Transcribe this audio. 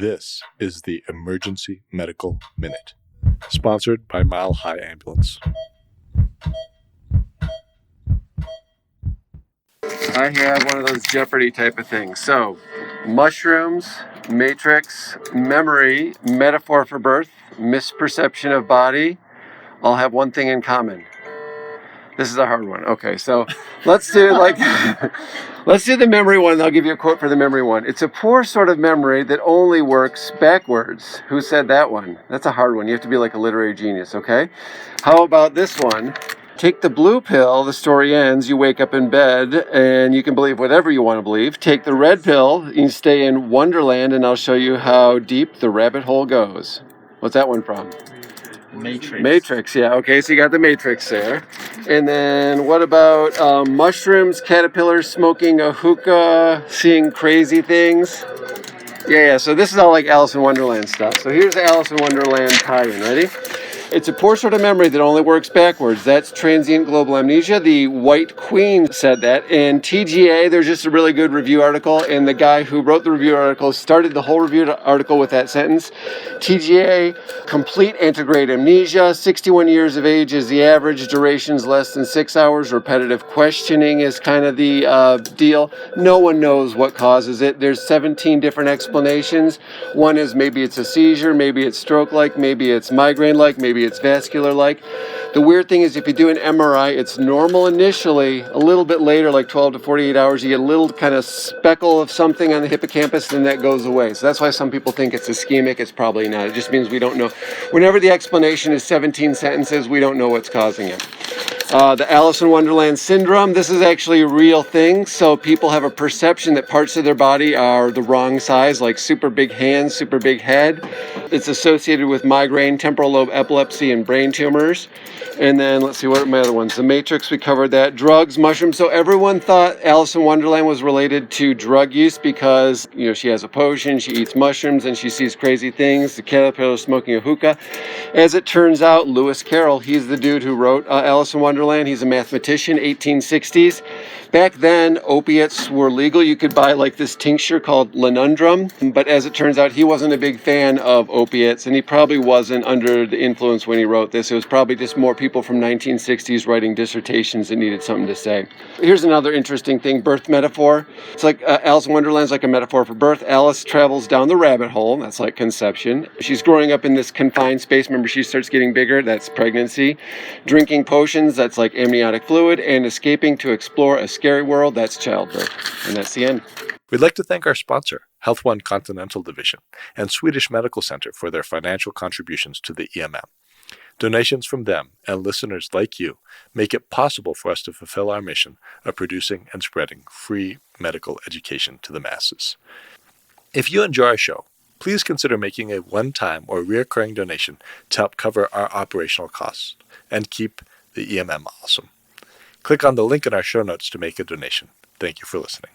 This is the Emergency Medical Minute, sponsored by Mile High Ambulance. I have one of those Jeopardy type of things. So, mushrooms, matrix, memory, metaphor for birth, misperception of body, all have one thing in common. This is a hard one. Okay, so let's do let's do the memory one, and I'll give you a quote for the memory one. It's a poor sort of memory that only works backwards. Who said that one? That's a hard one. You have to be like a literary genius, okay? How about this one? Take the blue pill, the story ends, you wake up in bed, and you can believe whatever you want to believe. Take the red pill, you stay in Wonderland, and I'll show you how deep the rabbit hole goes. What's that one from? Matrix, yeah. Okay, so you got the Matrix there. And then what about mushrooms, caterpillars, smoking a hookah, seeing crazy things? Yeah, so this is all like Alice in Wonderland stuff. So here's the Alice in Wonderland tie-in. Ready? It's a poor sort of memory that only works backwards. That's Transient Global Amnesia. The White Queen said that. And TGA, there's just a really good review article, and the guy who wrote the review article started the whole review article with that sentence. TGA, complete antegrade amnesia, 61 years of age is the average, duration's less than 6 hours, repetitive questioning is kind of the deal. No one knows what causes it. There's 17 different explanations. One is maybe it's a seizure, maybe it's stroke-like, maybe it's migraine-like, maybe it's vascular-like. The weird thing is if you do an MRI, it's normal initially. A little bit later, like 12 to 48 hours, you get a little kind of speckle of something on the hippocampus, and that goes away. So that's why some people think it's ischemic. It's probably not. It just means we don't know. Whenever the explanation is 17 sentences, we don't know what's causing it. The Alice in Wonderland syndrome, this is actually a real thing. So people have a perception that parts of their body are the wrong size, like super big hands, super big head. It's associated with migraine, temporal lobe epilepsy, and brain tumors. And then, let's see, what are my other ones? The Matrix, we covered that. Drugs, mushrooms. So everyone thought Alice in Wonderland was related to drug use because, she has a potion, she eats mushrooms, and she sees crazy things. The caterpillar smoking a hookah. As it turns out, Lewis Carroll, he's the dude who wrote Alice in Wonderland. He's a mathematician, 1860s. Back then, opiates were legal. You could buy like this tincture called Lenundrum. But as it turns out, he wasn't a big fan of opiates, and he probably wasn't under the influence when he wrote this. It was probably just more people from 1960s writing dissertations that needed something to say. Here's another interesting thing, birth metaphor. It's like Alice in Wonderland's like a metaphor for birth. Alice travels down the rabbit hole. That's like conception. She's growing up in this confined space. Remember, she starts getting bigger. That's pregnancy. Drinking potions. That's like amniotic fluid. And escaping to explore a scary world. That's childbirth. And that's the end. We'd like to thank our sponsor, Health One Continental Division, and Swedish Medical Center for their financial contributions to the EMM. Donations from them and listeners like you make it possible for us to fulfill our mission of producing and spreading free medical education to the masses. If you enjoy our show, please consider making a one-time or recurring donation to help cover our operational costs and keep the EMM awesome. Click on the link in our show notes to make a donation. Thank you for listening.